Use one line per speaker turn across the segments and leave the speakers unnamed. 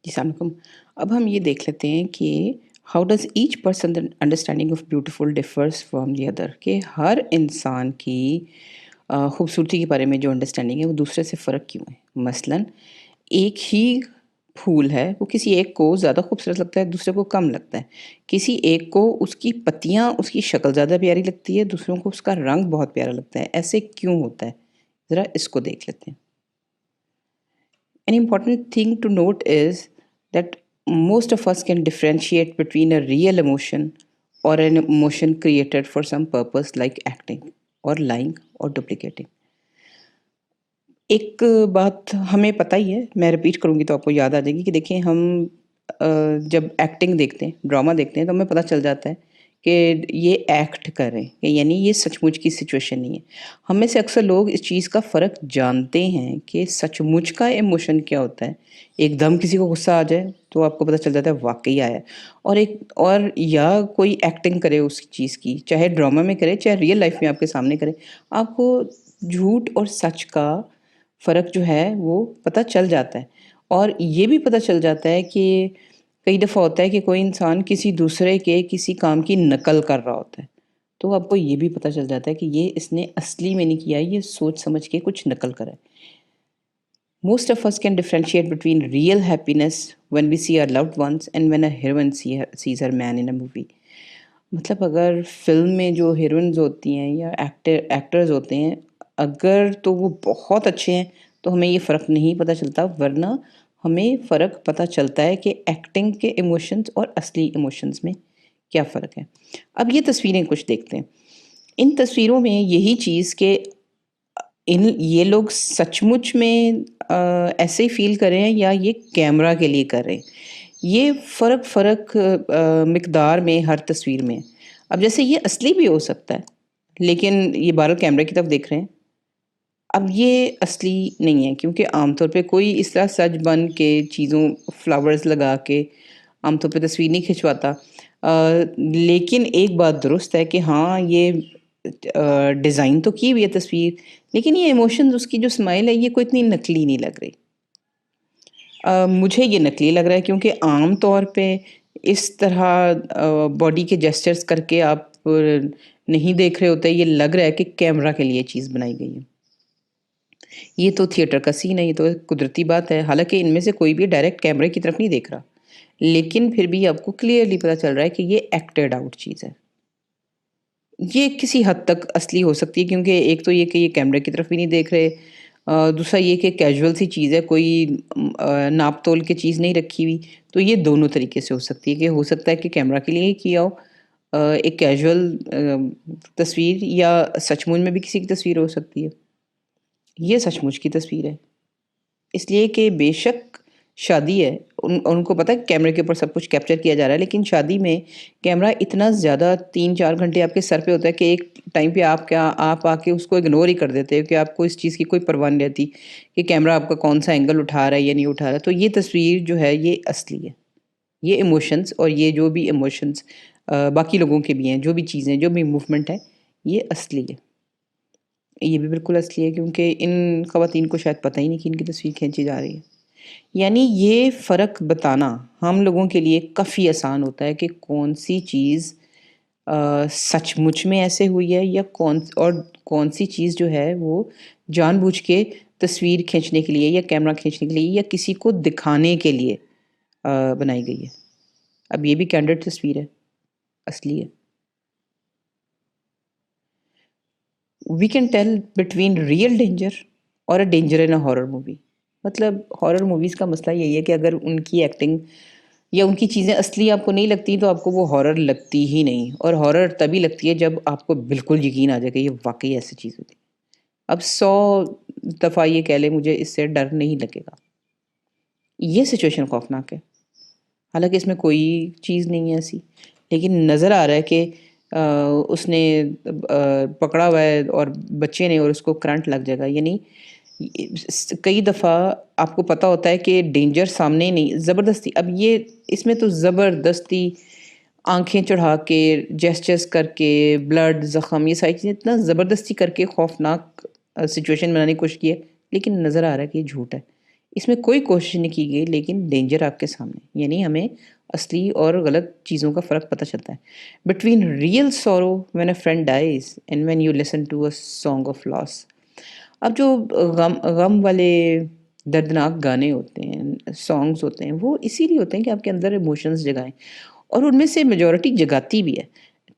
जी, सलाम। अब हम ये देख लेते हैं कि how does each person the understanding of beautiful differs from the other, कि हर इंसान की खूबसूरती के बारे में जो अंडरस्टैंडिंग है वो दूसरे से फ़र्क क्यों है। मसलन एक ही फूल है, वो किसी एक को ज़्यादा खूबसूरत लगता है, दूसरे को कम लगता है। किसी एक को उसकी पत्तियाँ, उसकी शक्ल ज़्यादा प्यारी लगती है, दूसरों को उसका रंग बहुत प्यारा लगता है। ऐसे क्यों होता है? ज़रा इसको देख लेते हैं। An important thing to note is that most of us can differentiate between a real emotion or an emotion created for some purpose like acting or lying or duplicating. एक बात हमें पता ही है, मैं रिपीट करूँगी तो आपको याद आ जाएगी कि देखिए हम जब एक्टिंग देखते हैं, ड्रामा देखते हैं तो हमें पता चल जाता है कि ये एक्ट कर रहे हैं, कि यानी ये सचमुच की सिचुएशन नहीं है। हम में से अक्सर लोग इस चीज़ का फ़र्क जानते हैं कि सचमुच का इमोशन क्या होता है। एकदम किसी को गुस्सा आ जाए तो आपको पता चल जाता है वाक़ई आया है, और या कोई एक्टिंग करे उस चीज़ की, चाहे ड्रामा में करे, चाहे रियल लाइफ़ में आपके सामने करे, आपको झूठ और सच का फ़र्क जो है वो पता चल जाता है। और ये भी पता चल जाता है कि कई दफ़ा होता है कि कोई इंसान किसी दूसरे के किसी काम की नकल कर रहा होता है। तो आपको ये भी पता चल जाता है कि ये इसने असली में नहीं किया है, ये सोच समझ के कुछ नकल करा है। Most of us can differentiate between real happiness when we see our loved ones and when a heroine sees her man in a movie. मतलब अगर फ़िल्म में जो हीरोइन्स होती हैं या एक्टर्स होते हैं, अगर तो वो बहुत अच्छे हैं, तो हमें ये फ़र्क नहीं पता चलता, वरना हमें फ़र्क पता चलता है कि एक्टिंग के इमोशंस और असली इमोशंस में क्या फ़र्क है। अब ये तस्वीरें कुछ देखते हैं। इन तस्वीरों में यही चीज़ कि इन ये लोग सचमुच में ऐसे ही फ़ील कर रहे हैं या ये कैमरा के लिए कर रहे हैं। ये फ़र्क मिक़दार में हर तस्वीर में है। अब जैसे ये असली भी हो सकता है, लेकिन ये बहरहाल कैमरे की तरफ देख रहे हैं। अब ये असली नहीं है, क्योंकि आमतौर पे कोई इस तरह सज बन के चीज़ों फ्लावर्स लगा के आमतौर पे तस्वीर नहीं खिंचवाता। लेकिन एक बात दुरुस्त है कि हाँ, ये डिज़ाइन तो की हुई है तस्वीर, लेकिन ये इमोशंस, उसकी जो स्माइल है, ये कोई इतनी नकली नहीं लग रही। मुझे ये नकली लग रहा है, क्योंकि आम तौर पे इस तरह बॉडी के जेस्चर्स करके आप नहीं देख रहे होते, ये लग रहा है कि कैमरा के लिए चीज़ बनाई गई है। ये तो थिएटर का सीन है, ये तो एक कुदरती बात है। हालाँकि इनमें से कोई भी डायरेक्ट कैमरे की तरफ नहीं देख रहा, लेकिन फिर भी आपको क्लियरली पता चल रहा है कि ये एक्टेड आउट चीज़ है। ये किसी हद तक असली हो सकती है, क्योंकि एक तो ये कि ये कैमरे की तरफ भी नहीं देख रहे, दूसरा ये कि कैजुअल सी चीज़ है, कोई नाप-तोल के चीज़ नहीं रखी हुई। तो ये दोनों तरीके से हो सकती है कि हो सकता है कि कैमरा के लिए ही किया हो, एक कैजुअल तस्वीर, या सचमुच में भी किसी की तस्वीर हो सकती है। ये सचमुच की तस्वीर है। इसलिए कि बेशक शादी है, उनको पता है कि कैमरे के ऊपर सब कुछ कैप्चर किया जा रहा है, लेकिन शादी में कैमरा इतना ज़्यादा 3-4 घंटे आपके सर पे होता है कि एक टाइम पे आप आके उसको इग्नोर ही कर देते हो, कि आपको इस चीज़ की कोई परवाह नहीं रहती कि कैमरा आपका कौन-सा एंगल उठा रहा है या नहीं उठा रहा है। तो ये तस्वीर जो है ये असली है। ये इमोशंस, और ये जो भी इमोशंस बाकी लोगों के भी हैं, जो भी चीज़ें, जो भी मूवमेंट है, ये असली है। ये भी बिल्कुल असली है, क्योंकि इन ख़वातीन को शायद पता ही नहीं कि इनकी तस्वीर खींची जा रही है। यानी ये फ़र्क बताना हम लोगों के लिए काफ़ी आसान होता है कि कौन-सी चीज़ सचमुच में ऐसे हुई है, या कौन-सी चीज़ जो है वो जानबूझ के तस्वीर खींचने के लिए या कैमरा खींचने के लिए या किसी को दिखाने के लिए बनाई गई है। अब ये भी कैंडिड तस्वीर है, असली है। We can tell between real danger और a danger in a horror movie. मतलब हॉरर मूवीज़ का मसला यही है कि अगर उनकी एक्टिंग या उनकी चीज़ें असली आपको नहीं लगती, तो आपको वो हॉरर लगती ही नहीं, और हॉरर तभी लगती है जब आपको बिल्कुल यकीन आ जाए कि ये वाक़ई ऐसी चीज़ होती है। अब 100 दफ़ा ये कह लें, मुझे इससे डर नहीं लगेगा। ये सिचुएशन खौफ़नाक है। हालाँकि इसमें कोई चीज़ नहीं है ऐसी, लेकिन नज़र आ रहा है कि उसने पकड़ा हुआ है और बच्चे ने, और उसको करंट लग जाएगा। यानी कई दफ़ा आपको पता होता है कि डेंजर सामने नहीं, ज़बरदस्ती, अब ये इसमें तो ज़बरदस्ती आँखें चढ़ा के, जेस्चर्स करके, ब्लड, ज़ख्म, ये सारी चीज़ें इतना ज़बरदस्ती करके खौफ़नाक सिचुएशन बनाने की कोशिश की है, लेकिन नज़र आ रहा है कि ये झूठ है। इसमें कोई कोशिश नहीं की गई, लेकिन डेंजर आपके सामने, यानी हमें असली और गलत चीज़ों का फ़र्क पता चलता है। Between real sorrow when a friend dies and when you listen to a song of loss. अब जो गम गम वाले दर्दनाक गाने होते हैं, सॉन्ग्स होते हैं, वो इसीलिए होते हैं कि आपके अंदर इमोशंस जगाएँ, और उनमें से मेजॉरिटी जगाती भी है।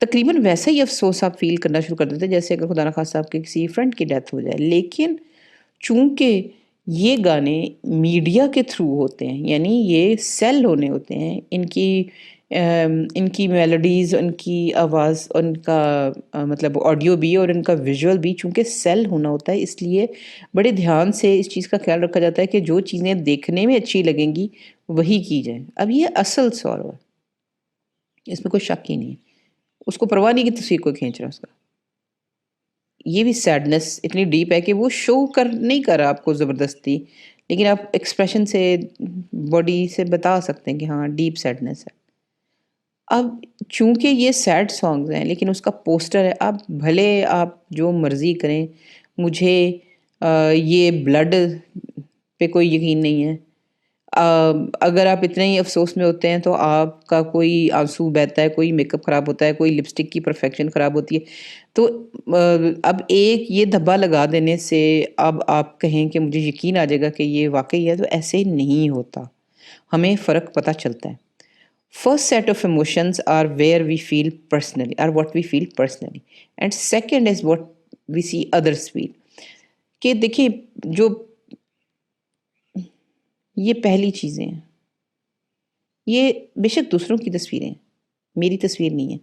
तकरीबन वैसा ही अफ़सोस आप फ़ील करना शुरू कर देते हैं जैसे अगर खुदा ना ख़ास्ता आपके किसी फ्रेंड की डेथ हो जाए। लेकिन चूँकि ये गाने मीडिया के थ्रू होते हैं, यानी ये सेल होने होते हैं, इनकी मेलोडीज़, उनकी आवाज़, उनका मतलब ऑडियो भी और इनका विजुअल भी चूँकि सेल होना होता है, इसलिए बड़े ध्यान से इस चीज़ का ख़्याल रखा जाता है कि जो चीज़ें देखने में अच्छी लगेंगी, वही की जाएँ। अब ये असल सौरव है, इसमें कोई शक ही नहीं है। उसको परवाह नहीं कि तस्वीर कोई खींच रहा है उसका। ये भी सैडनेस इतनी डीप है कि वो शो कर नहीं कर रहा आपको ज़बरदस्ती, लेकिन आप एक्सप्रेशन से, बॉडी से बता सकते हैं कि हाँ, डीप सैडनेस है। अब चूँकि ये सैड सॉन्ग्स हैं, लेकिन उसका पोस्टर है, अब भले आप जो मर्ज़ी करें, मुझे ये ब्लड पे कोई यकीन नहीं है। अ, अगर आप इतने ही अफ़सोस में होते हैं तो आपका कोई आँसू बहता है, कोई मेकअप ख़राब होता है, कोई लिपस्टिक की परफ़ेक्शन ख़राब होती है। तो अब एक ये धब्बा लगा देने से अब आप कहें कि मुझे यकीन आ जाएगा कि ये वाक़ई है, तो ऐसे नहीं होता। हमें फ़र्क पता चलता है। First set of emotions are where we feel personally, are what we feel personally, and second is what we see others feel। कि देखिए, जो ये पहली चीज़ें हैं, ये बेशक दूसरों की तस्वीरें हैं, मेरी तस्वीर नहीं है।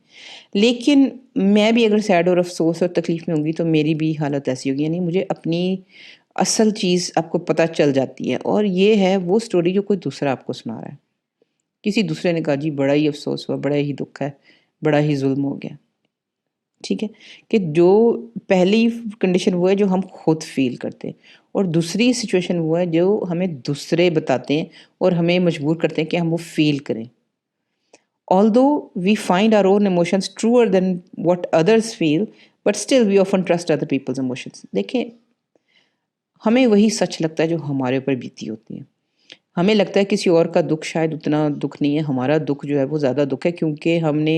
लेकिन मैं भी अगर सैड और अफ़सोस और तकलीफ़ में होंगी तो मेरी भी हालत ऐसी होगी, यानी मुझे अपनी असल चीज़ आपको पता चल जाती है, और ये है वो स्टोरी जो कोई दूसरा आपको सुना रहा है। किसी दूसरे ने कहा जी बड़ा ही अफ़सोस हुआ, बड़ा ही दुःख है, बड़ा ही ज़ुल्म हो गया। ठीक है? कि जो पहली कंडीशन वो है जो हम खुद फ़ील करते हैं, और दूसरी सिचुएशन वो है जो हमें दूसरे बताते हैं और हमें मजबूर करते हैं कि हम वो फ़ील करें। Although we find our own emotions truer than what others feel, but still we often trust other people's emotions। देखें, हमें वही सच लगता है जो हमारे ऊपर बीती होती है। हमें लगता है किसी और का दुःख शायद उतना दुःख नहीं है, हमारा दुःख जो है वो ज़्यादा दुःख है, क्योंकि हमने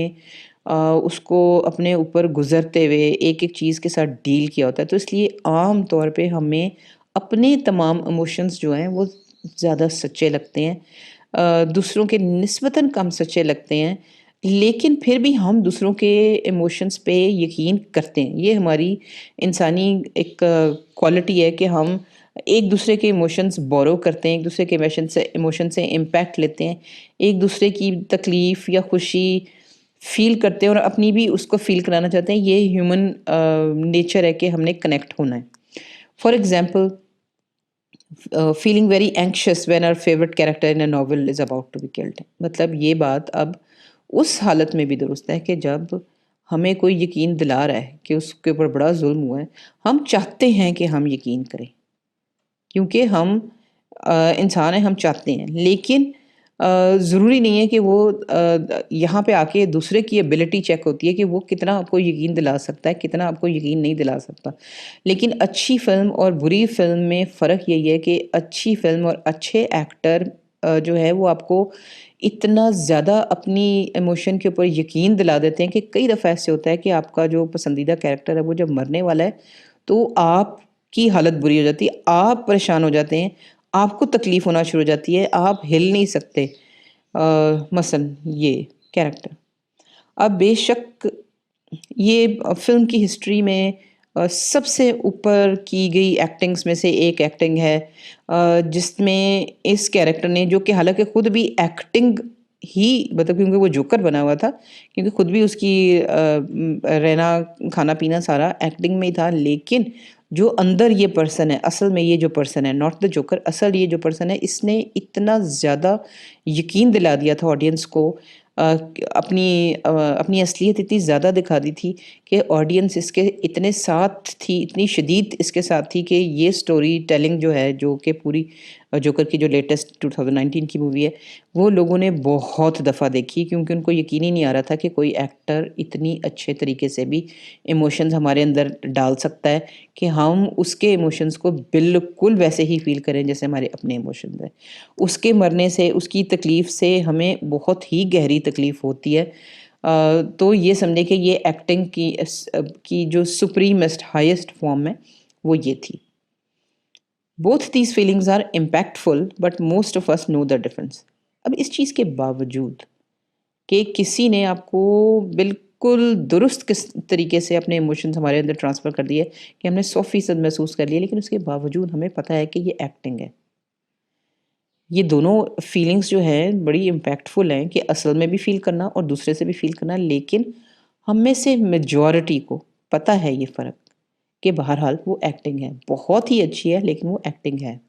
उसको अपने ऊपर गुज़रते हुए एक-एक चीज़ के साथ डील किया होता है। तो इसलिए आम तौर पे हमें अपने तमाम इमोशंस जो हैं वो ज़्यादा सच्चे लगते हैं। दूसरों के निस्बतन कम सच्चे लगते हैं, लेकिन फिर भी हम दूसरों के इमोशंस पे यकीन करते हैं। ये हमारी इंसानी एक क्वालिटी है कि हम एक दूसरे के इमोशंस बोरो करते हैं, एक दूसरे के इमोशन से इम्पैक्ट लेते हैं, एक दूसरे की तकलीफ़ या खुशी फ़ील करते हैं और अपनी भी उसको फ़ील कराना चाहते हैं। ये ह्यूमन नेचर है कि हमने कनेक्ट होना है। For example, feeling very anxious when our favourite character in a novel is about to be killed. मतलब ये बात अब उस हालत में भी दुरुस्त है कि जब हमें कोई यकीन दिला रहा है कि उसके ऊपर बड़ा ज़ुल्म हुआ है, हम चाहते हैं कि हम यकीन करें। क्योंकि हम इंसान हैं, हम चाहते हैं। लेकिन ज़रूरी नहीं है कि वो यहाँ पे आके दूसरे की एबिलिटी चेक होती है कि वो कितना आपको यकीन दिला सकता है, कितना आपको यकीन नहीं दिला सकता। लेकिन अच्छी फ़िल्म और बुरी फ़िल्म में फ़र्क यही है कि अच्छी फ़िल्म और अच्छे एक्टर जो है वो आपको इतना ज़्यादा अपनी इमोशन के ऊपर यकीन दिला देते हैं कि कई दफ़ा ऐसे होता है कि आपका जो पसंदीदा कैरेक्टर है वो जब मरने वाला है, तो आपकी हालत बुरी हो जाती है, आप परेशान हो जाते हैं, आपको तकलीफ़ होना शुरू हो जाती है, आप हिल नहीं सकते। मसलन ये कैरेक्टर। अब बेशक ये फ़िल्म की हिस्ट्री में सबसे ऊपर की गई एक्टिंग्स में से एक एक्टिंग है, जिसमें इस कैरेक्टर ने, जो कि हालाँकि खुद भी एक्टिंग ही, मतलब क्योंकि वो जोकर बना हुआ था, क्योंकि खुद भी उसकी रहना, खाना-पीना सारा एक्टिंग में ही था, लेकिन जो अंदर ये पर्सन है, असल में ये जो पर्सन है, नॉट द जोकर, असल ये जो पर्सन है, इसने इतना ज़्यादा यकीन दिला दिया था ऑडियंस को, अपनी असलियत इतनी ज़्यादा दिखा दी थी कि ऑडियंस इसके इतने साथ थी, इतनी शदीद इसके साथ थी कि ये स्टोरी टेलिंग जो है, जो कि पूरी जोकर की जो लेटेस्ट 2019 की मूवी है, वो लोगों ने बहुत दफ़ा देखी क्योंकि उनको यकीन ही नहीं आ रहा था कि कोई एक्टर इतनी अच्छे तरीके से भी इमोशंस हमारे अंदर डाल सकता है कि हम उसके इमोशंस को बिल्कुल वैसे ही फ़ील करें जैसे हमारे अपने इमोशंस हैं। उसके मरने से, उसकी तकलीफ़ से हमें बहुत ही गहरी तकलीफ़ होती है। तो ये समझें कि ये एक्टिंग की जो सुप्रीमेस्ट हाईएस्ट फ़ॉर्म है, वो ये थी। Both these feelings are impactful but most of us know the difference. अब इस चीज़ के बावजूद कि किसी ने आपको बिल्कुल दुरुस्त किस तरीके से अपने इमोशंस हमारे अंदर ट्रांसफ़र कर दिए कि हमने 100% महसूस कर लिया, लेकिन उसके बावजूद हमें पता है कि ये एक्टिंग है। ये दोनों फीलिंग्स जो हैं बड़ी इम्पैक्टफुल हैं कि असल में भी फ़ील करना और दूसरे से भी फ़ील करना, लेकिन हम में से मेजॉरिटी को पता है ये फ़र्क कि बहरहाल वो एक्टिंग है। बहुत ही अच्छी है लेकिन वो एक्टिंग है।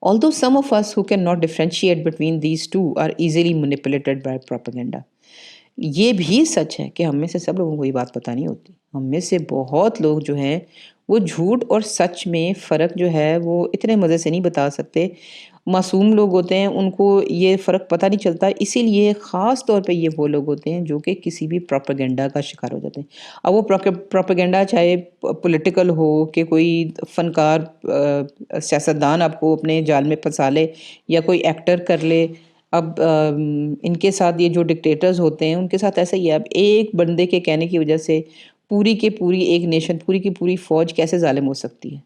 Although some of us who cannot differentiate between these two are easily manipulated by propaganda. ये भी सच है कि हम में से सब लोगों को ये बात पता नहीं होती। हम में से बहुत लोग जो हैं वो झूठ और सच में फ़र्क जो है वो इतने मज़े से नहीं बता सकते। मासूम लोग होते हैं, उनको ये फ़र्क पता नहीं चलता, इसीलिए ख़ास तौर पे ये वो लोग होते हैं जो कि किसी भी प्रोपेगेंडा का शिकार हो जाते हैं। अब वो प्रोपेगेंडा चाहे पॉलिटिकल हो कि कोई फ़नकार सियासतदान आपको अपने जाल में फँसा ले या कोई एक्टर कर ले। अब इनके साथ ये जो डिक्टेटर्स होते हैं उनके साथ ऐसा ही है। अब एक बंदे के कहने की वज़ह से पूरी की पूरी एक नेशन, पूरी की पूरी फ़ौज कैसे ज़ालिम हो सकती है?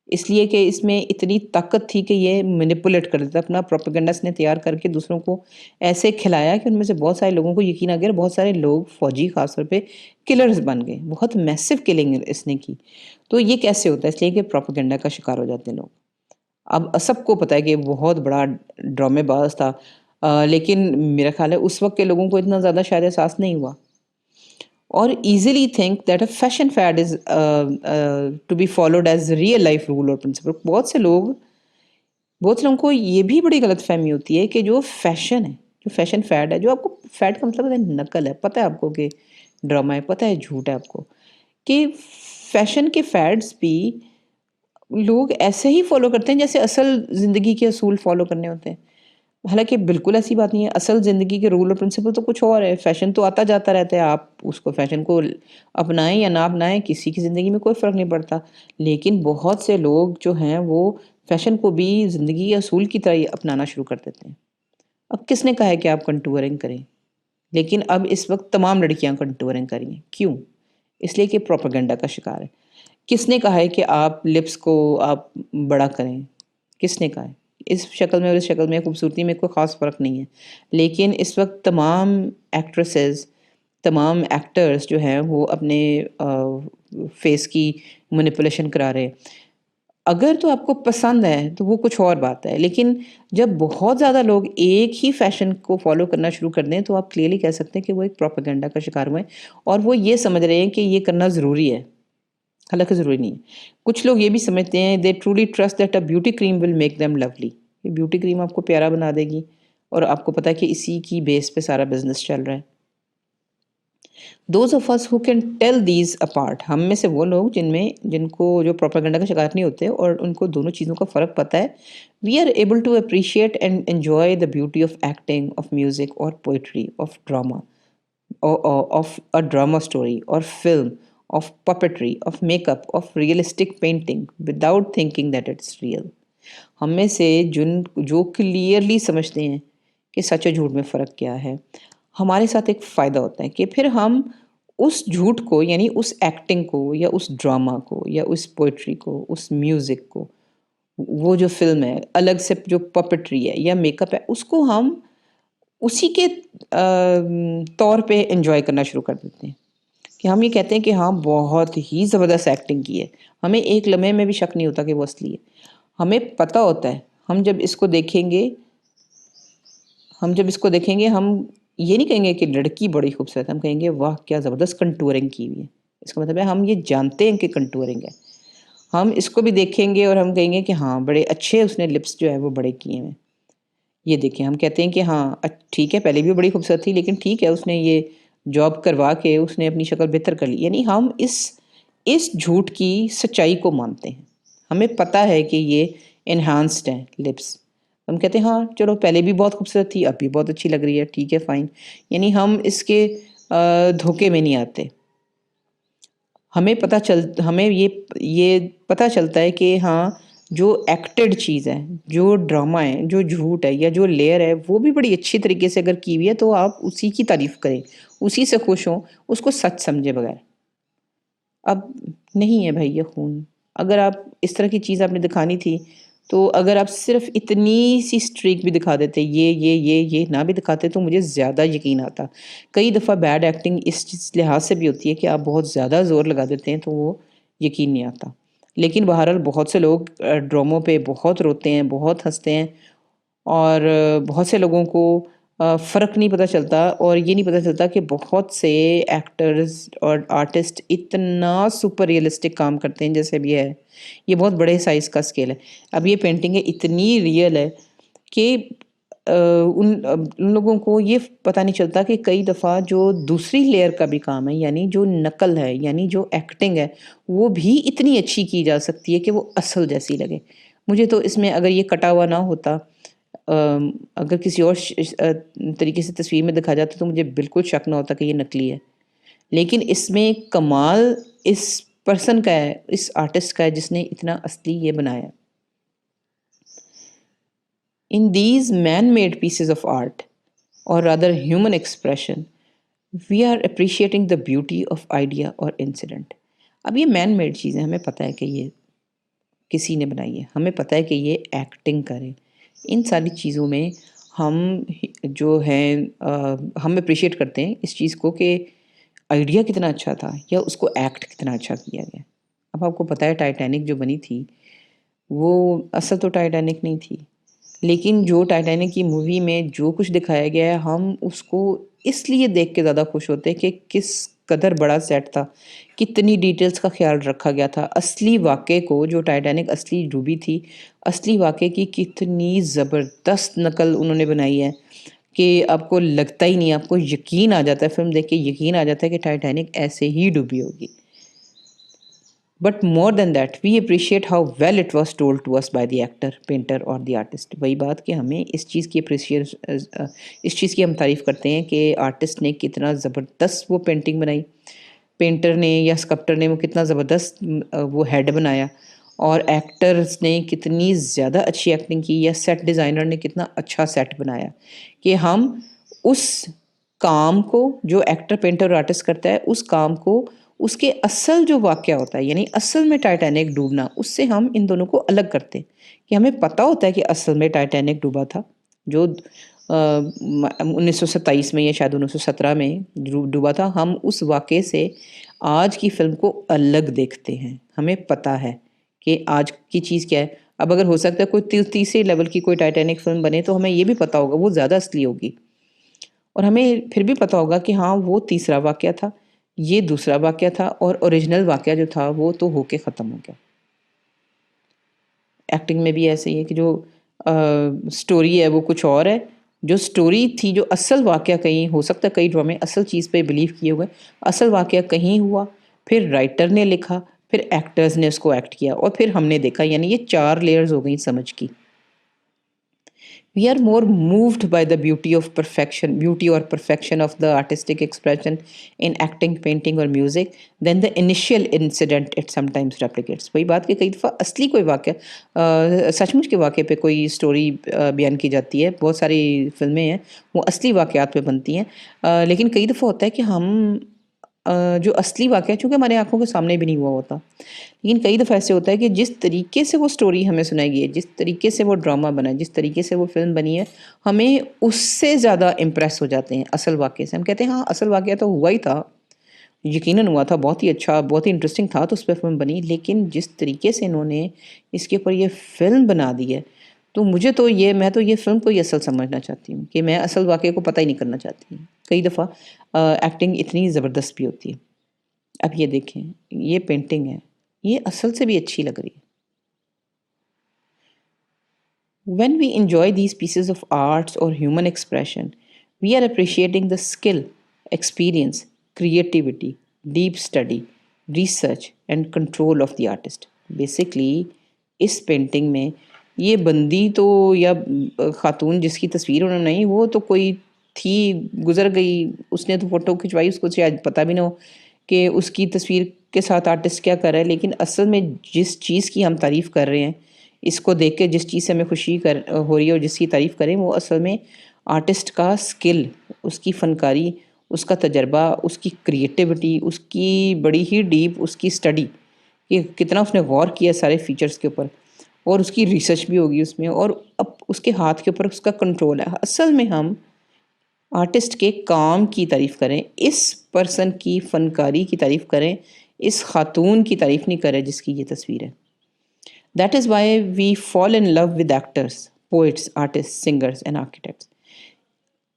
इसलिए कि इसमें इतनी ताकत थी कि ये मैनिपुलेट कर देता, अपना प्रोपेगेंडा इसने तैयार करके दूसरों को ऐसे खिलाया कि उनमें से बहुत सारे लोगों को यकीन आ गया और बहुत सारे लोग फ़ौजी ख़ास तौर पे किलर्स बन गए। बहुत मैसिव किलिंग इसने की। तो ये कैसे होता है? इसलिए कि प्रोपेगेंडा का शिकार हो जाते हैं लोग। अब सबको पता है कि बहुत बड़ा ड्रामेबाज़ था, लेकिन मेरा ख़्याल है उस वक़्त के लोगों को इतना ज़्यादा शायद एहसास नहीं हुआ। or easily think that a fashion fad is to be followed as real life rule or principle। बहुत से लोगों को ये भी बड़ी गलतफ़हमी होती है कि जो फ़ैशन है, जो फ़ैशन फ़ैड है, जो आपको फ़ैड का मतलब है नकल है, पता है आपको कि ड्रामा है, पता है झूठ है आपको, कि फ़ैशन के फ़ैड्स भी लोग ऐसे ही फ़ॉलो करते हैं जैसे असल ज़िंदगी के असूल फ़ॉलो करने होते हैं। हालाँकि बिल्कुल ऐसी बात नहीं है, असल ज़िंदगी के रूल और प्रिंसिपल तो कुछ और है, फ़ैशन तो आता जाता रहता है, आप उसको फ़ैशन को अपनाएँ या ना अपनाएँ, किसी की ज़िंदगी में कोई फ़र्क नहीं पड़ता। लेकिन बहुत से लोग जो हैं वो फ़ैशन को भी ज़िंदगी के असूल की तरह ही अपनाना शुरू कर देते हैं। अब किसने कहा है कि आप कंटूरिंग करें? लेकिन अब इस वक़्त तमाम लड़कियाँ कंटूरिंग कर रही हैं, क्यों? इसलिए कि प्रोपेगेंडा का शिकार है। किसने कहा है कि आप लिप्स को आप बड़ा करें? किसने कहा है? इस शक्ल में और इस शक्ल में खूबसूरती में कोई ख़ास फ़र्क नहीं है। लेकिन इस वक़्त तमाम एक्ट्रेसेस, तमाम एक्टर्स जो हैं वो अपने फ़ेस की मैनिपुलेशन करा रहे हैं। अगर तो आपको पसंद है तो वो कुछ और बात है, लेकिन जब बहुत ज़्यादा लोग एक ही फ़ैशन को फ़ॉलो करना शुरू कर दें तो आप क्लियरली कह सकते हैं कि वो एक प्रोपेगेंडा का शिकार हुए हैं और वो ये समझ रहे हैं कि ये करना ज़रूरी है। हालाँकि ज़रूरी नहीं है। कुछ लोग ये भी समझते हैं they truly trust that a beauty cream will make them lovely. ये ब्यूटी क्रीम आपको प्यारा बना देगी और आपको पता है कि इसी की बेस पे सारा बिज़नेस चल रहा है। Those of us who can tell these apart, हम में से वो लोग जिनको जो प्रोपेगेंडा का शिकार नहीं होते और उनको दोनों चीज़ों का फ़र्क पता है, we are able to appreciate and enjoy the beauty of acting, of music और poetry, of drama, of a drama story or film, of puppetry, of makeup, of realistic painting without thinking that it's real। हम में से जो clearly समझते हैं कि सच और झूठ में फ़र्क क्या है, हमारे साथ एक फ़ायदा होता है कि फिर हम उस झूठ को यानी उस एक्टिंग को या उस ड्रामा को या उस पोएट्री को, उस म्यूज़िक को, वो जो फ़िल्म है, अलग से जो पपेट्री है या मेकअप है, उसको हम उसी के तौर पे एन्जॉय करना शुरू कर देते हैं कि हम ये कहते हैं कि हाँ, बहुत ही ज़बरदस्त एक्टिंग की है। हमें एक लम्हे में भी शक नहीं होता कि वो असली है। हमें पता होता है, हम जब इसको देखेंगे हम ये नहीं कहेंगे कि लड़की बड़ी खूबसूरत है, हम कहेंगे वाह! क्या ज़बरदस्त कंटूरिंग की हुई है। इसका मतलब है हम ये जानते हैं कि कंटूरिंग है। हम इसको भी देखेंगे और हम कहेंगे कि हाँ, बड़े अच्छे उसने लिप्स जो है वो बड़े किए हैं। ये देखिए हम कहते हैं कि हाँ ठीक है, पहले भी वो बड़ी खूबसूरत थी लेकिन ठीक है उसने ये जॉब करवा के उसने अपनी शक्ल बेहतर कर ली। यानी हम इस झूठ की सच्चाई को मानते हैं। हमें पता है कि ये एनहांस्ड हैं लिप्स। हम कहते हैं हाँ चलो पहले भी बहुत खूबसूरत थी, अब भी बहुत अच्छी लग रही है, ठीक है फ़ाइन। यानी हम इसके धोखे में नहीं आते। हमें ये पता चलता है कि हाँ, जो एक्टेड चीज़ है, जो ड्रामा है, जो झूठ है या जो लेयर है, वो भी बड़ी अच्छी तरीके से अगर की हुई है तो आप उसी की तारीफ़ करें, उसी से खुश हों, उसको सच समझे बगैर। अब नहीं है भाई ये खून। अगर आप इस तरह की चीज़ आपने दिखानी थी, तो अगर आप सिर्फ़ इतनी-सी स्ट्रीक भी दिखा देते, ये ना भी दिखाते तो मुझे ज़्यादा यकीन आता। कई दफ़ा बैड एक्टिंग इस चीज़ लिहाज़ से भी होती है कि आप बहुत ज़्यादा ज़ोर लगा देते हैं, तो वो यकीन नहीं आता। लेकिन बहरहाल बहुत से लोग ड्रामों पे बहुत रोते हैं, बहुत हँसते हैं और बहुत से लोगों को फ़र्क नहीं पता चलता और ये नहीं पता चलता कि बहुत से एक्टर्स और आर्टिस्ट इतना सुपर रियलिस्टिक काम करते हैं जैसे अब ये है। ये बहुत बड़े साइज़ का स्केल है। अब ये पेंटिंग है इतनी रियल है कि उन लोगों को ये पता नहीं चलता कि कई दफ़ा जो दूसरी लेयर का भी काम है यानी जो नकल है, यानी जो एक्टिंग है, वो भी इतनी अच्छी की जा सकती है कि वो असल जैसी लगे। मुझे तो इसमें अगर ये कटा हुआ ना होता अगर किसी और तरीके से तस्वीर में दिखाया जाता तो मुझे बिल्कुल शक ना होता कि ये नकली है। लेकिन इसमें कमाल इस पर्सन का है, इस आर्टिस्ट का है जिसने इतना असली ये बनाया। In these man-made pieces of art, or rather human expression, we are appreciating the beauty of idea or incident. अब ये मैन मेड चीज़ें हमें पता है कि ये किसी ने बनाई है, हमें पता है कि ये एक्टिंग करे। इन सारी चीज़ों में हम जो हैं हम अप्रिशिएट करते हैं इस चीज़ को कि आइडिया कितना अच्छा था या उसको एक्ट कितना अच्छा किया गया। अब आपको पता है टाइटैनिक जो बनी थी, वो असल तो टाइटैनिक नहीं थी। लेकिन जो टाइटैनिक की मूवी में जो कुछ दिखाया गया है, हम उसको इसलिए देख के ज़्यादा खुश होते हैं कि किस कदर बड़ा सेट था, कितनी डिटेल्स का ख़्याल रखा गया था। असली वाक़ये को जो टाइटैनिक असली डूबी थी, असली वाक़ये की कितनी ज़बरदस्त नकल उन्होंने बनाई है कि आपको लगता ही नहीं, आपको यकीन आ जाता है, फ़िल्म देख के यकीन आ जाता है कि टाइटैनिक ऐसे ही डूबी होगी। But more than that we appreciate how well it was told to us by the actor painter और द आर्टिस्ट। वही बात कि हमें इस चीज़ की इस चीज़ की हम तारीफ़ करते हैं कि आर्टिस्ट ने कितना ज़बरदस्त वो पेंटिंग बनाई, पेंटर ने या स्कल्प्टर ने वो कितना ज़बरदस्त वो हेड बनाया और एक्टर्स ने कितनी ज़्यादा अच्छी एक्टिंग की या सेट डिज़ाइनर ने कितना अच्छा सेट बनाया कि हम उस काम को जो एक्टर पेंटर और आर्टिस्ट करता है उस काम को उसके असल जो वाक़या होता है यानी असल में टाइटैनिक डूबना उससे हम इन दोनों को अलग करते हैं कि हमें पता होता है कि असल में टाइटैनिक डूबा था जो 1927 में या शायद 1917 में डूबा था। हम उस वाक़ये से आज की फ़िल्म को अलग देखते हैं। हमें पता है कि आज की चीज़ क्या है। अब अगर हो सकता है कोई तीसरे लेवल की कोई टाइटैनिक फ़िल्म बने तो हमें ये भी पता होगा वो ज़्यादा असली होगी। और हमें फिर भी पता होगा कि हाँ, वो तीसरा वाक़या था, ये दूसरा वाक़या था और ओरिजिनल वाक़या जो था वो तो होके ख़त्म हो गया। एक्टिंग में भी ऐसे ही है कि जो स्टोरी है वो कुछ और है, जो स्टोरी थी जो असल वाक़या कहीं हो सकता है कई ड्रामे असल चीज़ पे बिलीव किए हुए, असल वाक़या कहीं हुआ, फिर राइटर ने लिखा, फिर एक्टर्स ने उसको एक्ट किया और फिर हमने देखा यानी ये 4 लेयर्स हो गई समझ की। We are more moved by the beauty or perfection of the artistic expression in acting, painting or music than the initial incident it sometimes replicates. वही बात कि कई दफ़ा असली कोई वाक़या सचमुच के वाक़ये पे कोई स्टोरी बयान की जाती है। बहुत सारी फ़िल्में हैं, वो असली वाक़यात पे बनती हैं। लेकिन कई दफ़ा होता है कि हम जो असली वाक़या चूँकि हमारी आँखों के सामने भी नहीं हुआ होता। लेकिन कई दफ़ा ऐसे होता है कि जिस तरीके से वो स्टोरी हमें सुनाई गई है, जिस तरीके से वो ड्रामा बना है, जिस तरीके से वो फ़िल्म बनी है, हमें उससे ज़्यादा इम्प्रेस हो जाते हैं असल वाक़ये से। हम कहते हैं हाँ, असल वाक़या तो हुआ ही था, यकीनन हुआ था, बहुत ही अच्छा, बहुत ही इंटरेस्टिंग था तो उस पे फ़िल्म बनी। लेकिन जिस तरीके से इन्होंने इसके ऊपर ये फ़िल्म बना दी है, तो मैं तो ये फ़िल्म को ही असल समझना चाहती हूँ कि मैं असल वाक़ये को पता ही नहीं करना चाहती। कई दफ़ा एक्टिंग इतनी ज़बरदस्त भी होती है। अब ये देखें, ये पेंटिंग है, ये असल से भी अच्छी लग रही है। When we enjoy these pieces of arts or human expression, we are appreciating the skill, experience, creativity, deep study, research, and control of the artist. Basically, इस पेंटिंग में ये बंदी तो या खातून जिसकी तस्वीर उन्होंने बनाई वो तो कोई थी, गुज़र गई, उसने तो फ़ोटो खिंचवाई, उसको शायद पता भी ना हो कि उसकी तस्वीर के साथ आर्टिस्ट क्या कर रहा है। लेकिन असल में जिस चीज़ की हम तारीफ़ कर रहे हैं, इसको देख के जिस चीज़ से हमें खुशी हो रही है और जिसकी तारीफ़ करें, वो असल में आर्टिस्ट का स्किल, उसकी फ़नकारी, उसका तजर्बा, उसकी क्रिएटिविटी, उसकी बड़ी ही डीप उसकी स्टडी, कि कितना उसने गौर किया सारे फीचर्स के ऊपर और उसकी रिसर्च भी होगी उसमें, और अब उसके हाथ के ऊपर उसका कंट्रोल है। असल में हम आर्टिस्ट के काम की तारीफ़ करें, इस पर्सन की फ़नकारी की तारीफ़ करें, इस खातून की तारीफ़ नहीं करें जिसकी ये तस्वीर है। That is why we fall in love with actors, poets, artist, singers and architects.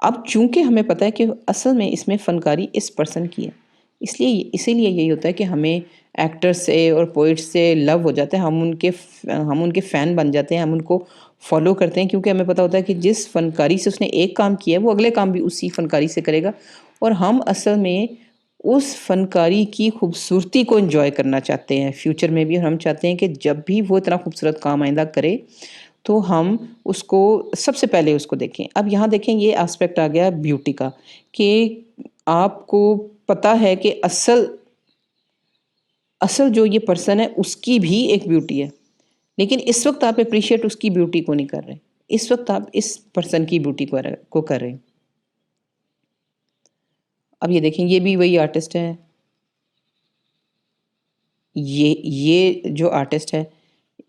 अब चूँकि हमें पता है कि असल में इसमें फ़नकारी इस पर्सन की है, इसलिए इसीलिए यही होता है कि हमें एक्टर्स से और पोएट्स से लव हो जाता है, हम उनके फ़ैन बन जाते हैं, हम उनको फ़ॉलो करते हैं, क्योंकि हमें पता होता है कि जिस फ़नकारी से उसने एक काम किया है, वो अगले काम भी उसी फ़नकारी से करेगा, और हम असल में उस फ़नकारी की खूबसूरती को एन्जॉय करना चाहते हैं फ्यूचर में भी, और हम चाहते हैं कि जब भी वो इतना खूबसूरत काम आइंदा करे, तो हम उसको सबसे पहले उसको देखें। अब यहाँ देखें, ये एस्पेक्ट आ गया ब्यूटी का, कि आपको पता है कि असल असल जो ये पर्सन है उसकी भी एक ब्यूटी है। लेकिन इस वक़्त आप एप्रिशिएट उसकी ब्यूटी को नहीं कर रहे। इस वक़्त आप इस पर्सन की ब्यूटी को कर रहे हैं। अब ये देखें, ये भी वही आर्टिस्ट है। ये जो आर्टिस्ट है,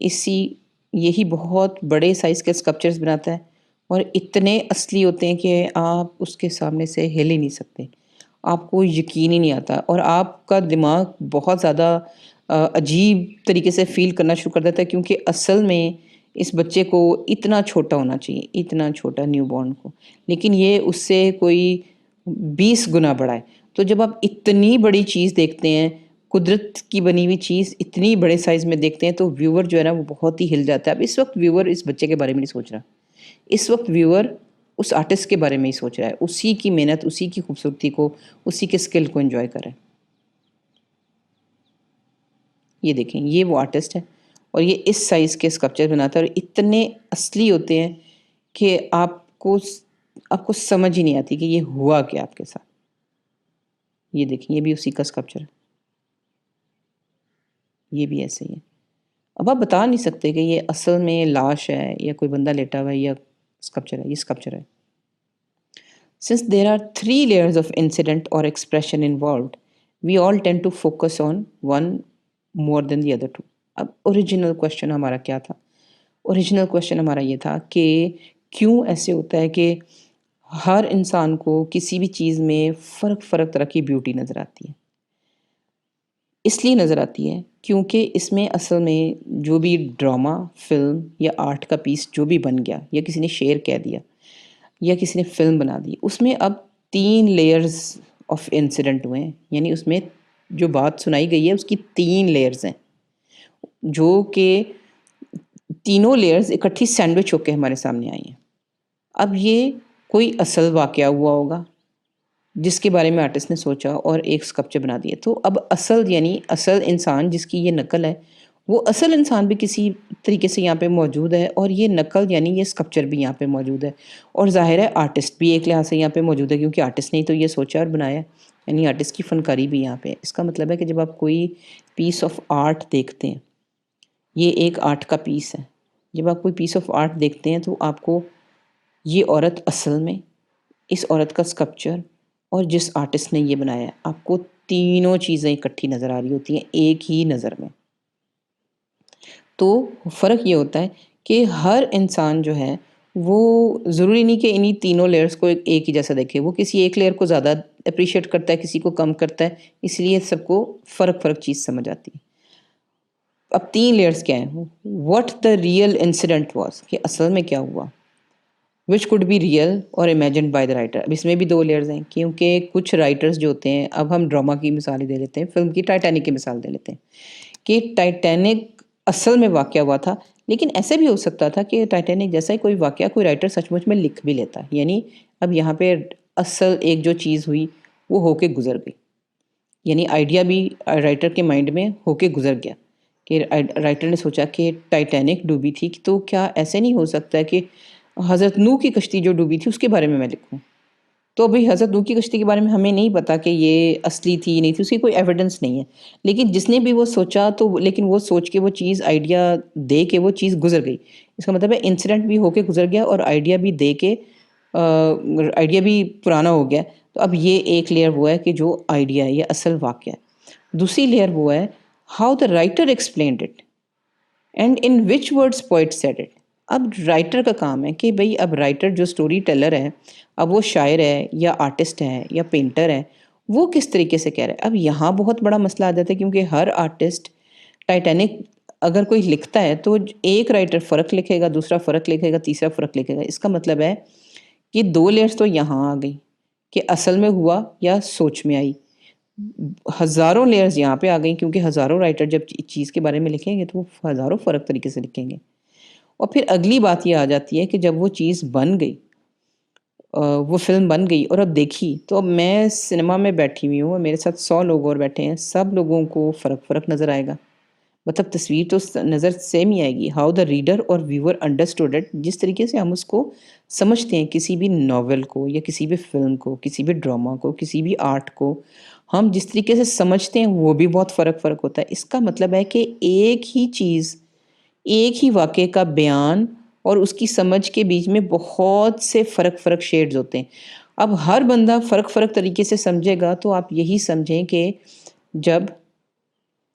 इसी यही बहुत बड़े साइज़ के स्कल्पचर्स बनाता है, और इतने असली होते हैं कि आप उसके सामने से हिल ही नहीं सकते। आपको यकीन ही नहीं आता, और आपका दिमाग बहुत ज़्यादा अजीब तरीके से फ़ील करना शुरू कर देता है, क्योंकि असल में इस बच्चे को इतना छोटा होना चाहिए, इतना छोटा न्यूबॉर्न को, लेकिन ये उससे कोई 20 गुना बड़ा है। तो जब आप इतनी बड़ी चीज़ देखते हैं, कुदरत की बनी हुई चीज़ इतनी बड़े साइज़ में देखते हैं, तो व्यूअर जो है ना वो बहुत ही हिल जाता है। अब इस वक़्त व्यूअर इस बच्चे के बारे में नहीं सोच रहा। इस वक़्त व्यूअर उस आर्टिस्ट के बारे में ही सोच रहा है। उसी की मेहनत, उसी की खूबसूरती को, उसी के स्किल को एन्जॉय कर रहा है। ये देखें, ये वो आर्टिस्ट है, और ये इस साइज़ के स्कल्पचर बनाता है, और इतने असली होते हैं कि आपको समझ ही नहीं आती कि ये हुआ क्या आपके साथ। ये देखिए, ये भी उसी का स्कल्पचर है। ये भी ऐसे ही है। अब आप बता नहीं सकते कि ये असल में लाश है या कोई बंदा लेटा हुआ है या स्कल्पचर है। ये स्कल्पचर है। Since there are three layers of incident or expression involved, we all tend to focus on one more than the other two. अब ओरिजिनल क्वेश्चन हमारा क्या था? ओरिजिनल क्वेश्चन हमारा ये था कि क्यों ऐसे होता है कि हर इंसान को किसी भी चीज़ में फ़र्क-फ़र्क तरह की ब्यूटी नज़र आती है। इसलिए नज़र आती है क्योंकि इसमें असल में जो भी ड्रामा, फ़िल्म या आर्ट का पीस जो भी बन गया, या किसी ने शेर कह दिया, या किसी ने फ़िल्म बना दी, उसमें अब 3 लेयर्स ऑफ इंसिडेंट हुए हैं। यानी उसमें जो बात सुनाई गई है उसकी 3 लेयर्स हैं, जो कि तीनों लेयर्स इकट्ठी सैंडविच होके हमारे सामने आई हैं। अब ये कोई असल वाक़या हुआ होगा, जिसके बारे में आर्टिस्ट ने सोचा और एक स्कल्पचर बना दिया। तो अब असल, यानी असल इंसान जिसकी ये नकल है, वो असल इंसान भी किसी तरीके से यहाँ पे मौजूद है, और ये नकल यानी ये स्कल्पचर भी यहाँ पे मौजूद है। और ज़ाहिर है आर्टिस्ट भी एक लिहाज से यहाँ पे मौजूद है, क्योंकि आर्टिस्ट ने ही तो ये सोचा और बनाया है। यानी आर्टिस्ट की फ़नकारी भी यहाँ पे है। इसका मतलब है कि जब आप कोई पीस ऑफ आर्ट देखते हैं, ये एक आर्ट का पीस है। जब आप कोई पीस ऑफ आर्ट देखते हैं, तो आपको ये औरत असल में, इस औरत का स्कल्पचर, और जिस आर्टिस्ट ने ये बनाया है, आपको तीनों चीज़ें इकट्ठी नज़र आ रही होती हैं एक ही नज़र में। तो फ़र्क ये होता है कि हर इंसान जो है, वो ज़रूरी नहीं कि इन्हीं तीनों लेयर्स को एक ही जैसा देखे। वो किसी एक लेयर को ज़्यादा एप्रिशिएट करता है, किसी को कम करता है, इसलिए सबको फ़र्क-फ़र्क चीज़ समझ आती है। अब 3 लेयर्स क्या हैं? What the real incident was, कि असल में क्या हुआ? व्हिच कुड बी रियल और इमेजिन्ड बाय द राइटर। अब इसमें भी 2 लेयर्स हैं, क्योंकि कुछ राइटर्स जो होते हैं, अब हम ड्रामा की मिसाल ही दे लेते हैं, फ़िल्म की टाइटैनिक की मिसाल दे लेते हैं, कि टाइटैनिक असल में वाक़या हुआ था, लेकिन ऐसे भी हो सकता था कि टाइटैनिक जैसा ही कोई वाक़या कोई राइटर सचमुच में लिख भी लेता। यानी अब यहाँ पे असल एक जो चीज़ हुई, वो होके गुज़र गई। यानी आइडिया भी राइटर के माइंड में होके गुज़र गया, कि राइटर ने सोचा कि टाइटैनिक डूबी थी, तो क्या ऐसे नहीं हो सकता है कि हज़रत नूह की कश्ती जो डूबी थी उसके बारे में मैं लिखूँ? तो अभी हज़रत नूह की कश्ती के बारे में हमें नहीं पता कि ये असली थी, नहीं थी, उसकी कोई एविडेंस नहीं है। लेकिन जिसने भी वो सोचा तो लेकिन वो सोच के वो चीज़ आइडिया दे के वो चीज़ गुज़र गई। इसका मतलब है इंसिडेंट भी होके गुज़र गया और आइडिया भी दे के आइडिया भी पुराना हो गया। तो अब ये एक लेयर वो है कि जो आइडिया है, ये असल वाक़या है। दूसरी लेयर वो है how the writer explained it and in which words poet said it. अब राइटर का काम है कि भई अब राइटर जो स्टोरी टेलर है, अब वो शायर है या आर्टिस्ट है या पेंटर है, वो किस तरीके से कह रहा है। अब यहाँ बहुत बड़ा मसला आ जाता है क्योंकि हर आर्टिस्ट टाइटैनिक अगर कोई लिखता है तो एक राइटर फ़र्क लिखेगा, दूसरा फ़र्क लिखेगा, तीसरा फ़र्क लिखेगा। इसका मतलब है कि 2 लेयर्स तो यहाँ आ गई कि असल में हुआ या सोच में आई। हज़ारों लेयर्स यहाँ पे आ गई क्योंकि हज़ारों राइटर जब चीज़ के बारे में लिखेंगे तो वो हज़ारों फ़र्क तरीके से लिखेंगे। और फिर अगली बात ये आ जाती है कि जब वो चीज़ बन गई वो फ़िल्म बन गई और अब देखी, तो अब मैं सिनेमा में बैठी हुई हूँ और मेरे साथ 100 लोग और बैठे हैं, सब लोगों को फ़र्क-फ़र्क नज़र आएगा। मतलब तस्वीर तो नज़र सेम ही आएगी। हाउ द रीडर और व्यूअर अंडरस्टूड इट, जिस तरीके से हम उसको समझते हैं किसी भी नॉवल को या किसी भी फिल्म को, किसी भी ड्रामा को, किसी भी आर्ट को, हम जिस तरीके से समझते हैं वो भी बहुत फ़र्क होता है। इसका मतलब है कि एक ही चीज़, एक ही वाक़ये का बयान और उसकी समझ के बीच में बहुत से फ़र्क शेड्स होते हैं। अब हर बंदा फ़र्क तरीके से समझेगा तो आप यही समझें कि जब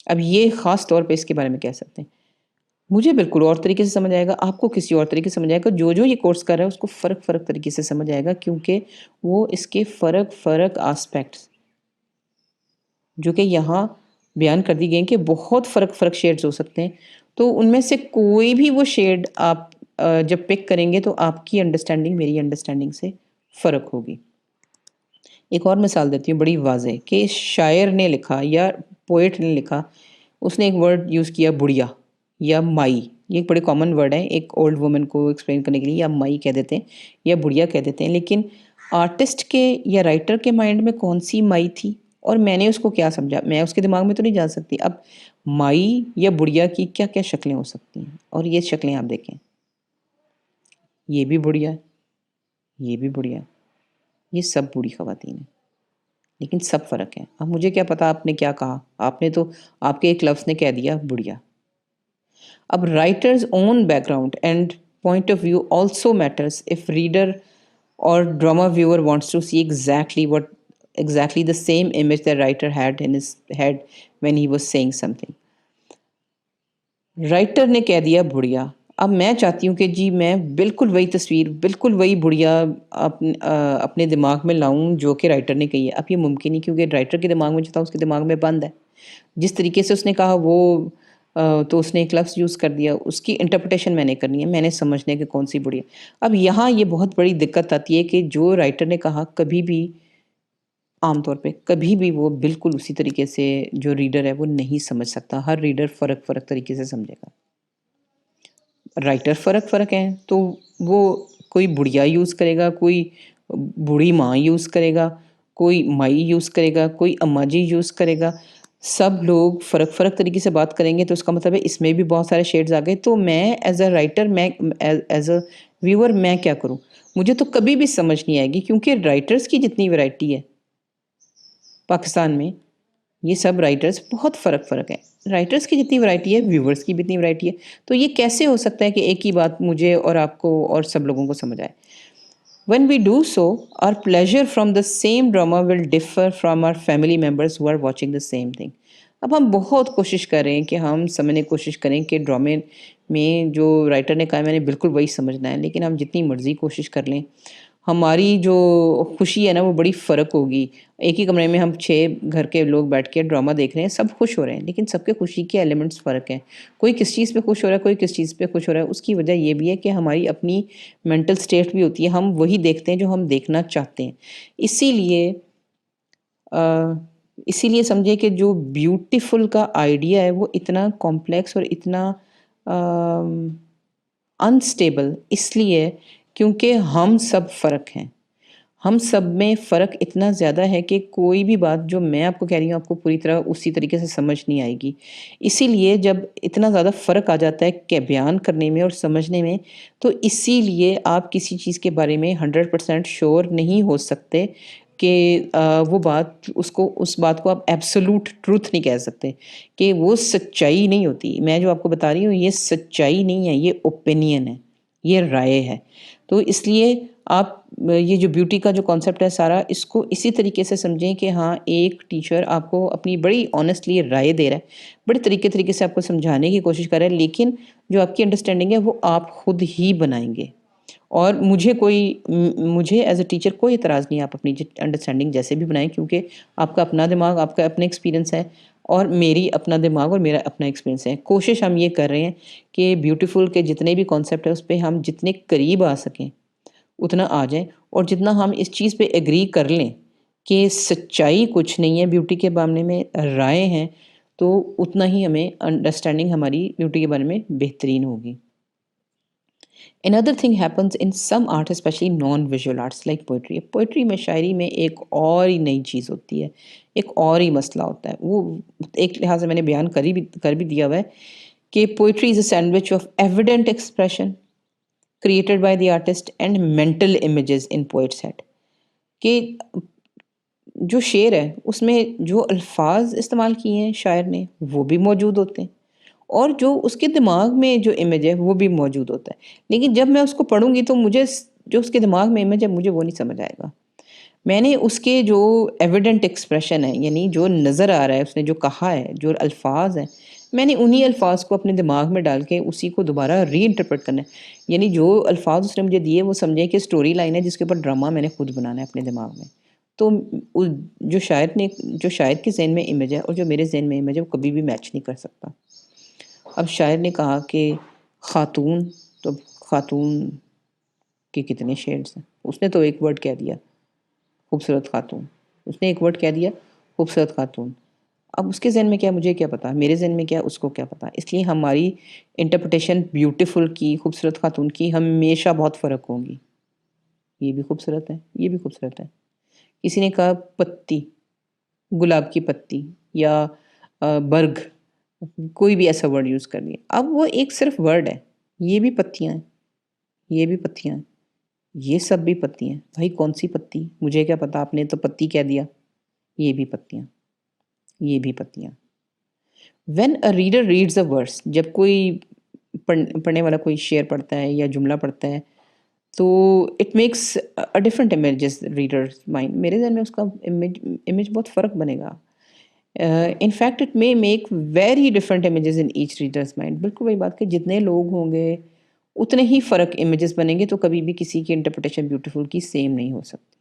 अब ये ख़ास तौर पे इसके बारे में कह सकते हैं। मुझे बिल्कुल और तरीके से समझ आएगा, आपको किसी और तरीके से समझ आएगा। जो-जो ये कोर्स कर रहा है उसको फ़र्क तरीके से समझ आएगा क्योंकि वो इसके फ़र्क एस्पेक्ट्स जो कि यहाँ बयान कर दी गई हैं कि बहुत फ़र्क शेड्स हो सकते हैं। तो उनमें से कोई भी वो शेड आप जब पिक करेंगे तो आपकी अंडरस्टैंडिंग मेरी अंडरस्टैंडिंग से फ़र्क होगी। एक और मिसाल देती हूँ बड़ी वाज़ेह कि शायर ने लिखा या पोएट ने लिखा, उसने एक वर्ड यूज़ किया बुढ़िया या माई। ये एक बड़े कॉमन वर्ड है एक ओल्ड वुमन को एक्सप्लेन करने के लिए या माई कह देते हैं या बुढ़िया कह देते हैं। लेकिन आर्टिस्ट के या राइटर के माइंड में कौन-सी माई थी और मैंने उसको क्या समझा? मैं उसके दिमाग में तो नहीं जा सकती। अब माई या बुढ़िया की क्या-क्या शक्लें हो सकती हैं और ये शक्लें आप देखें। ये भी बुढ़िया है, ये भी बुढ़िया है, ये सब बूढ़ी ख़वातीन हैं। लेकिन सब फ़र्क है। अब मुझे क्या पता आपने क्या कहा? आपने तो आपके एक लफ्ज़ ने कह दिया बुढ़िया। अब writers own background and point of view also matters if reader or drama viewer wants to see exactly the same image the writer had in his head when he was saying something. Writer ने कह दिया बुढ़िया। अब मैं चाहती हूँ कि जी मैं बिल्कुल वही तस्वीर, बिल्कुल वही बुढ़िया अपने दिमाग में लाऊँ जो कि राइटर ने कही है। अब ये मुमकिन नहीं क्योंकि राइटर के दिमाग में जो था उसके दिमाग में बंद है। जिस तरीके से उसने कहा वो तो उसने एक लफ्ज़ यूज़ कर दिया, उसकी इंटरप्रिटेशन मैंने करनी है, मैंने समझने कि कौन-सी बुढ़िया। अब यहाँ ये बहुत बड़ी दिक्कत आती है कि जो राइटर ने कहा कभी भी आम तौर पे कभी भी वो बिल्कुल उसी तरीके से जो रीडर है वो नहीं समझ सकता। हर रीडर फ़र्क तरीके से समझेगा। राइटर फ़र्क हैं, तो वो कोई बुढ़िया यूज़ करेगा, कोई बूढ़ी माँ यूज़ करेगा, कोई माई यूज़ करेगा, कोई अम्मा जी यूज़ करेगा। सब लोग फ़र्क तरीके से बात करेंगे तो उसका मतलब है इसमें भी बहुत सारे शेड्स आ गए। तो मैं एज़ अ राइटर मैं एज़ अ व्यूअर मैं क्या करूँ? मुझे तो कभी भी समझ नहीं आएगी क्योंकि राइटर्स की जितनी वैरायटी है पाकिस्तान में, ये सब राइटर्स बहुत फ़र्क है। राइटर्स की जितनी वैरायटी है, व्यूअर्स की भी इतनी वैरायटी है। तो ये कैसे हो सकता है कि एक ही बात मुझे और आपको और सब लोगों को समझ आए? When we do so, our pleasure from the same drama will differ from our family members who are watching the same thing. अब हम बहुत कोशिश कर रहे हैं कि हम समझने की कोशिश करें कि ड्रामे में जो राइटर ने कहा है मैंने बिल्कुल वही समझना है, लेकिन हम जितनी मर्ज़ी कोशिश कर लें, हमारी जो खुशी है ना वो बड़ी फ़र्क होगी। एक ही कमरे में हम 6 घर के लोग बैठ के ड्रामा देख रहे हैं, सब खुश हो रहे हैं, लेकिन सबके खुशी के एलिमेंट्स फ़र्क हैं। कोई किस चीज़ पे खुश हो रहा है, कोई किस चीज़ पे खुश हो रहा है। उसकी वजह ये भी है कि हमारी अपनी मेंटल स्टेट भी होती है, हम वही देखते हैं जो हम देखना चाहते हैं। इसीलिए अ, इसीलिए समझिए कि जो ब्यूटीफुल का आइडिया है वो इतना कॉम्प्लेक्स और इतना अनस्टेबल इसलिए क्योंकि हम सब फ़र्क हैं। हम सब में फ़र्क इतना ज़्यादा है कि कोई भी बात जो मैं आपको कह रही हूँ आपको पूरी तरह उसी तरीके से समझ नहीं आएगी। इसीलिए जब इतना ज़्यादा फ़र्क आ जाता है कि बयान करने में और समझने में, तो इसीलिए आप किसी चीज़ के बारे में 100% श्योर नहीं हो सकते कि वो बात उसको उस बात को आप एब्सोल्यूट ट्रुथ नहीं कह सकते कि वो सच्चाई नहीं होती। मैं जो आपको बता रही हूँ ये सच्चाई नहीं है, ये ओपिनियन है, ये राय है। तो इसलिए आप ये जो ब्यूटी का जो कॉन्सेप्ट है सारा, इसको इसी तरीके से समझें कि हाँ, एक टीचर आपको अपनी बड़ी ऑनेस्टली राय दे रहा है, बड़े तरीके से आपको समझाने की कोशिश कर रहा है, लेकिन जो आपकी अंडरस्टैंडिंग है वो आप खुद ही बनाएँगे। और मुझे एज़ अ टीचर कोई एतराज़ नहीं है, आप अपनी अंडरस्टैंडिंग जैसे भी बनाएँ, क्योंकि आपका अपना दिमाग, आपका अपना एक्सपीरियंस है और मेरी अपना दिमाग और मेरा अपना एक्सपीरियंस है। कोशिश हम ये कर रहे हैं कि ब्यूटीफुल के जितने भी कॉन्सेप्ट है उस पे हम जितने करीब आ सकें उतना आ जाएँ, और जितना हम इस चीज़ पे एग्री कर लें कि सच्चाई कुछ नहीं है ब्यूटी के मामले में, राय हैं, तो उतना ही हमें अंडरस्टैंडिंग हमारी ब्यूटी के बारे में बेहतरीन होगी। Another thing happens in some art, especially non-visual arts like poetry. Poetry में, शायरी में एक और ही नई चीज़ होती है, एक और ही मसला होता है। वो एक लिहाज से मैंने बयान कर भी दिया हुआ है कि poetry is a sandwich of evident expression created by the artist and mental images in poets head. कि जो शेर है उसमें जो अल्फाज इस्तेमाल किए हैं शायर ने वो भी मौजूद होते हैं, और जो उसके दिमाग में जो इमेज है वो भी मौजूद होता है। लेकिन जब मैं उसको पढ़ूंगी तो जो उसके दिमाग में इमेज है मुझे वो नहीं समझ आएगा। मैंने उसके जो एविडेंट एक्सप्रेशन है, यानी जो नज़र आ रहा है, उसने जो कहा है, जो अल्फाज हैं, मैंने उन्हीं अल्फाज को अपने दिमाग में डाल के उसी को दोबारा रीइंटरप्रेट करना है। यानी जो अल्फाज उसने मुझे दिए वो समझे कि स्टोरी लाइन है जिसके ऊपर ड्रामा मैंने खुद बनाना है अपने दिमाग में। तो उ जो शायर के ज़हन में इमेज है और जो मेरे ज़हन में इमेज है वो कभी भी मैच नहीं कर सकता। अब शायर ने कहा कि खातून, तो खातून के कितने शेड्स हैं? उसने तो एक वर्ड कह दिया, खूबसूरत खातून। उसने एक वर्ड कह दिया, खूबसूरत खातून। अब उसके ज़हन में क्या है मुझे क्या पता, मेरे ज़हन में क्या है उसको क्या पता। इसलिए हमारी इंटरप्रिटेशन ब्यूटीफुल की, खूबसूरत खातून की हमेशा बहुत फ़र्क होंगी। ये भी खूबसूरत है, ये भी खूबसूरत है। किसी ने कहा पत्ती, गुलाब की पत्ती या बर्ग, कोई भी ऐसा वर्ड यूज़ कर लिया। अब वो एक सिर्फ़ वर्ड है, ये भी पत्तियाँ हैं, ये भी पत्तियाँ हैं, ये सब भी पत्ती हैं। भाई कौन-सी पत्ती? मुझे क्या पता, आपने तो पत्ती कह दिया। ये भी पत्तियाँ, ये भी पत्तियाँ। When a reader reads a verse, जब कोई पढ़ने वाला कोई शेर पढ़ता है या जुमला पढ़ता है, तो it makes a different images readers mind. मेरे ज़हन में उसका इमेज बहुत फ़र्क बनेगा। In fact it may make very different images in each readers mind. बिल्कुल वही बात कि जितने लोग होंगे उतने ही फ़र्क इमेजेस बनेंगे, तो कभी भी किसी की इंटरप्रिटेशन ब्यूटीफुल की सेम नहीं हो सकती।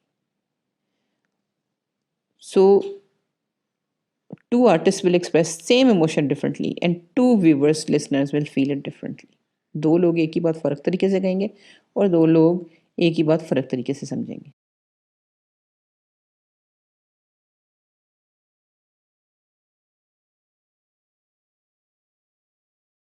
सो two artists will express same emotion differently and two viewers listeners will feel it differently। दो लोग एक ही बात फ़र्क तरीके से कहेंगे और दो लोग एक ही बात फ़र्क तरीके से समझेंगे।